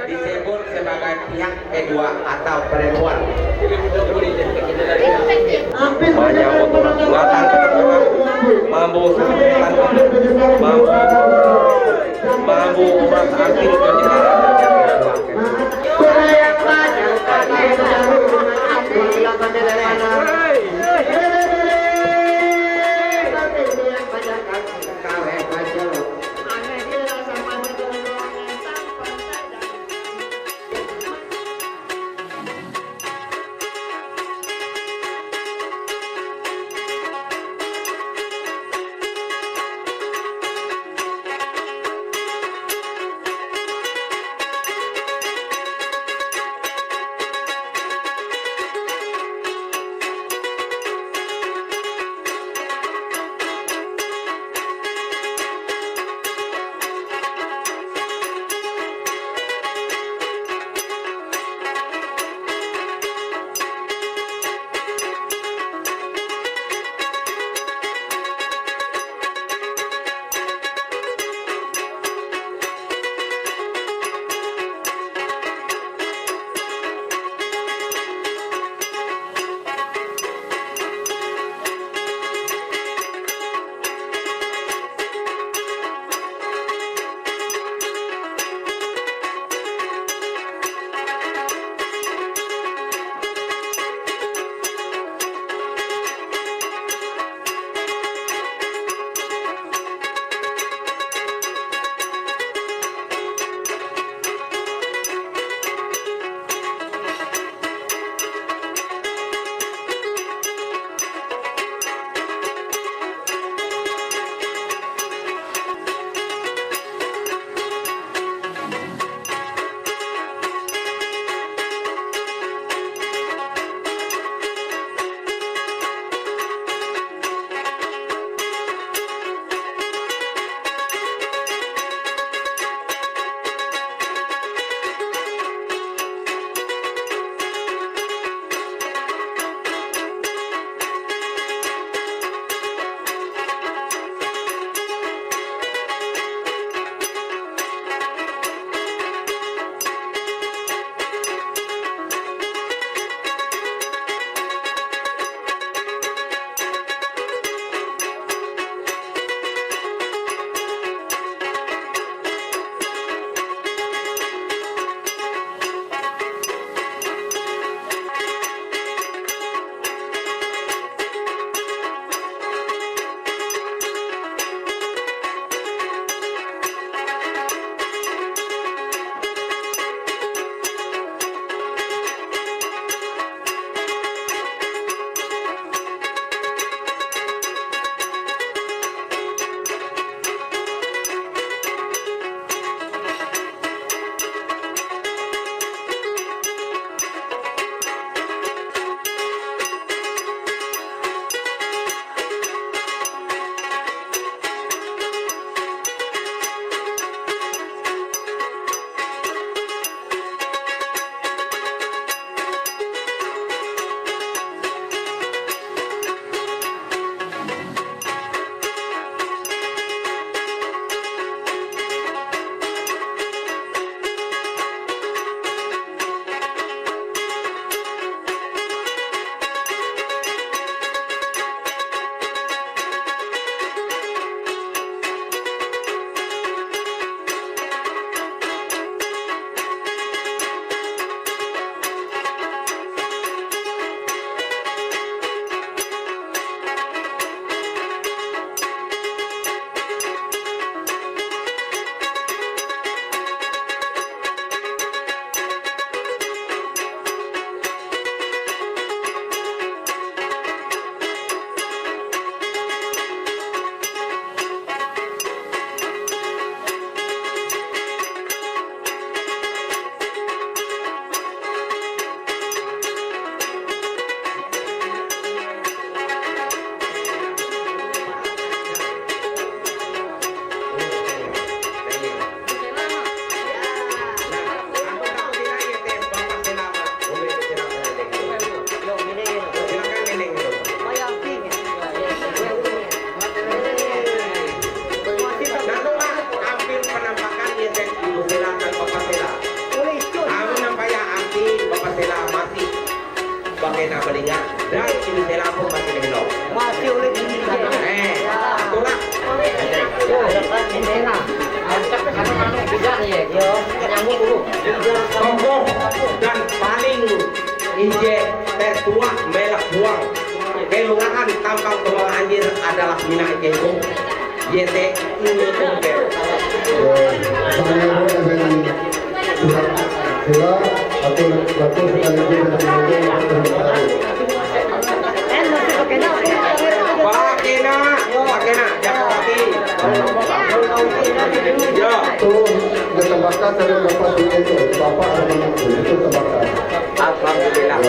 disebut sebagai pihak kedua atau perempuan. Menyambut orang selatan ke tengah, mampu selatan, mampu uras angin ke kena belingat dan ini saya lapor masih belum. Masih oleh ini. Itulah. Tokoh dan paling ije tertua melak buang kelurahan Tampang Kemang Anjir adalah Mina Keko YT ini Tumpel. Pakena, jangan lagi. Ya. Itu ditambahkan dari Bapak itu, Bapak ada itu tambahkan. Alhamdulillah.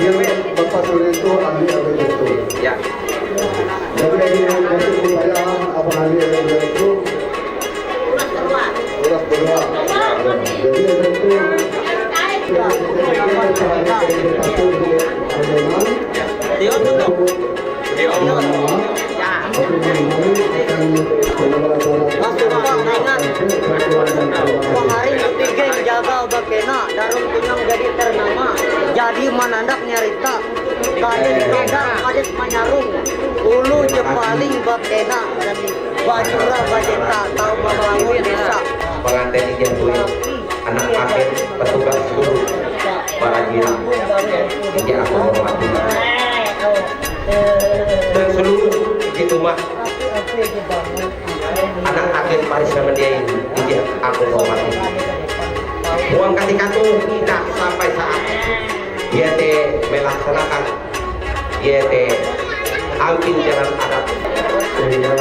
Jadi Bapak Suri itu ahli itu. Ya. Jadi untuk kebayaan apa ahli itu ulas berdua. Jadi itu jaga bakena darum tunang jadi ternama jadi manandak nyarita kades kadang kades manyarung ulu jepaling bakena dan bajura bajeta tahu membangun desa Pengantin izin dulu anak akhir petugas guru para gila ini aku hormati dan seluruh di rumah anak akhir Paris sama dia ini aku hormati uang ketika itu tidak sampai saat YT melaksanakan YT angkin jalan adat sehingga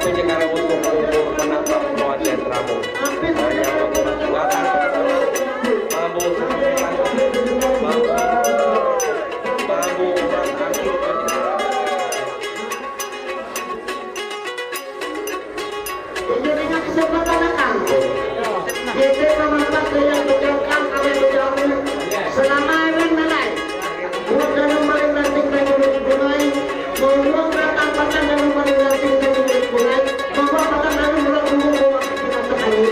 punya karena untuk menangkap semua sentramu. Hanya menggunakan mampu Dengan kesempatan datang, YT memanfaatkan yang berjangkang kami berjauh selama yang nilai. Bukan kembali nanti kami berjumpai, membuang datang pasang dan kembali nanti kami berjumpai, membuang pasang lalu berjumpa bahwa kita sekali.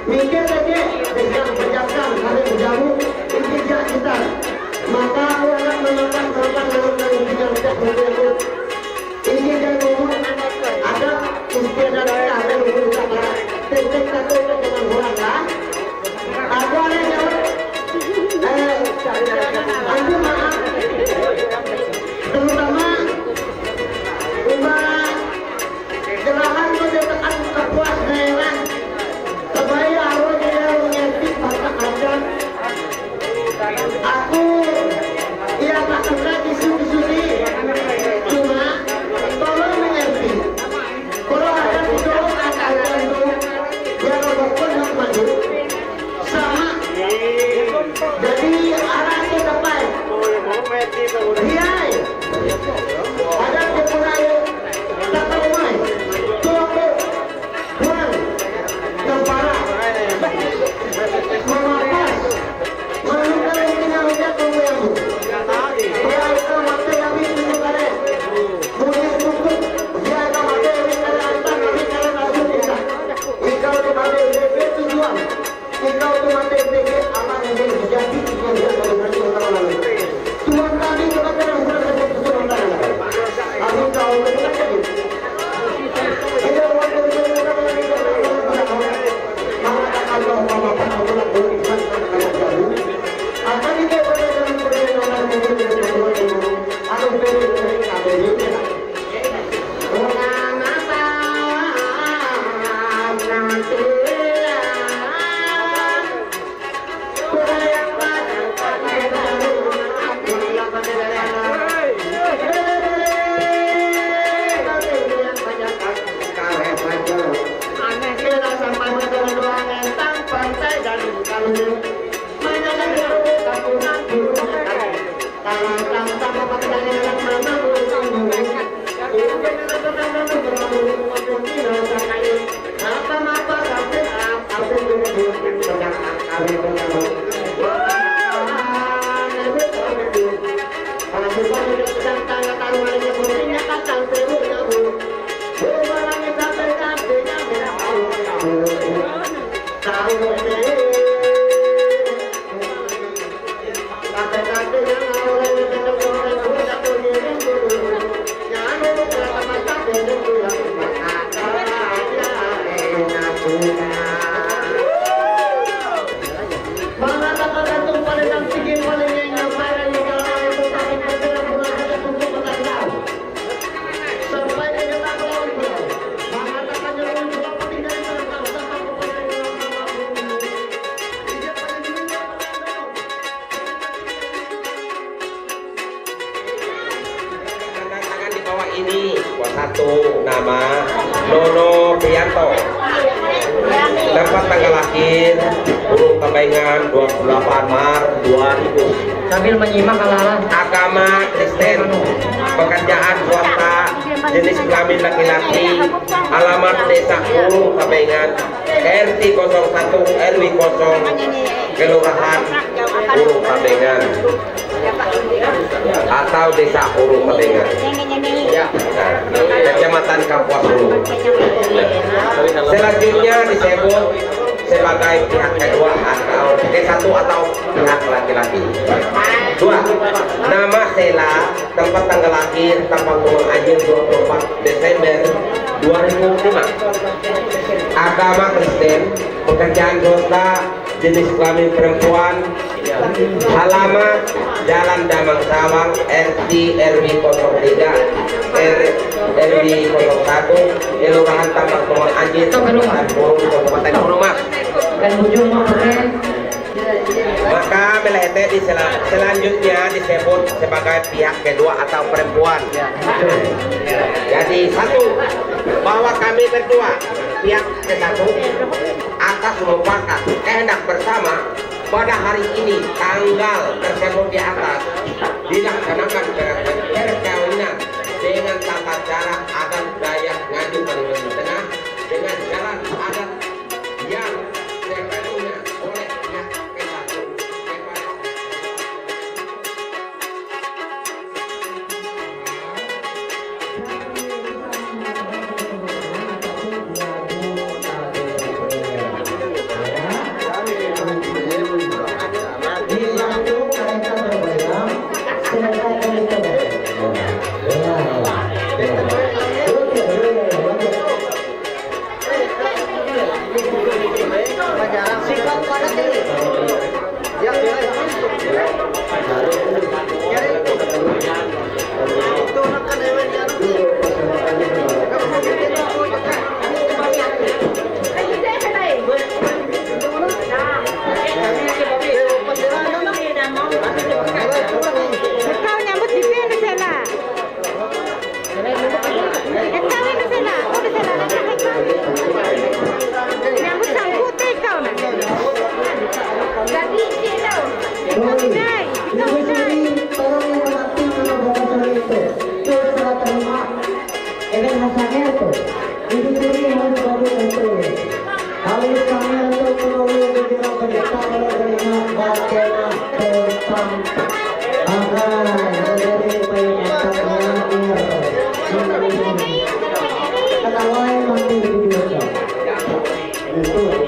Mikir saja, yang berjangkang kami berjauh, ini kita. Maka orang menemukan korban lalu kami berjauh. Ini dan umum ada istiadat ada beberapa titik satu dengan orang lah. Aku ada jawab. Aku maaf. Terutama umat gerakan menjadikan kepuas daerah. Supaya harus dia mengerti bahasa adat. Aku ia tak pernah diskusi. Cuma tolong mengerti. Kalau ada video akan yang walaupun yang maju sama. Jadi arah ke depan. Dia ada kepulai tak terumai. Toko buang tempara memapas menunggang tinggal dia tunggu. Mereka mati kami tunggu kare. Mungkin cukup dia akan mati kami kare antar kami kare masuk kita. Ikau tu mati DP tujuan. Ikau tu mati DP aman yang menjadi yang dia akan berani orang lain. Tuhan kami kepada yang berani untuk orang lain. Amin kau berkata. Kita waktu itu kita Allah memaafkan Allah beriman kepada kamu. Akan kita pada dalam perjalanan menuju ke Tuhan. Aku beri kabel ini. Orang apa nanti ini satu nama Nono Prianto, tempat tanggal lahir Burung Tambengan 28 Maret 2000. Sambil menyimak ala-ala. Agama Kristen, pekerjaan swasta, jenis kelamin laki-laki, alamat Desa Burung Tambengan, RT 01 RW 0, Kelurahan Burung Tambengan atau Desa Burung Tambengan. Kecamatan Kapuas Hulu. Selanjutnya disebut sebagai pihak kedua atau satu atau pihak laki-laki. Dua, nama Sela, tempat tanggal lahir, tempat rumah anjing 24 Desember 2005. Agama Kristen, pekerjaan swasta, jenis kelamin perempuan, alamat Jalan Damang Sawang, RT RW 03 RW 01, Kelurahan Tambak Tomon Anjir, Kabupaten Burung, Kabupaten Hurumak. Maka melete selanjutnya disebut sebagai pihak kedua atau perempuan. Jadi satu, bahwa kami berdua pihak satu atas merupakan kehendak bersama pada hari ini tanggal tersebut di atas dilaksanakan perkawinan dengan tata cara adat Dayak Ngaju Kalimantan Tengah dengan jalan adat yang sepenuhnya oleh pihak satu kepada Sikap pada diri. Ya, itu akan hewan Ikaw nyambut di sini sana. Ikaw na sana. Ako na sana. Nyambut sangkut ikaw na. Lagi sino? Ikaw inay. Ikaw inay. Tolong yang penting kalau bahasa itu salah terima event masanya itu ini harus bagus itu harus kami untuk melalui kita berita menerima bagaimana tentang agar menjadi penyakitnya kata lain mati di dunia itu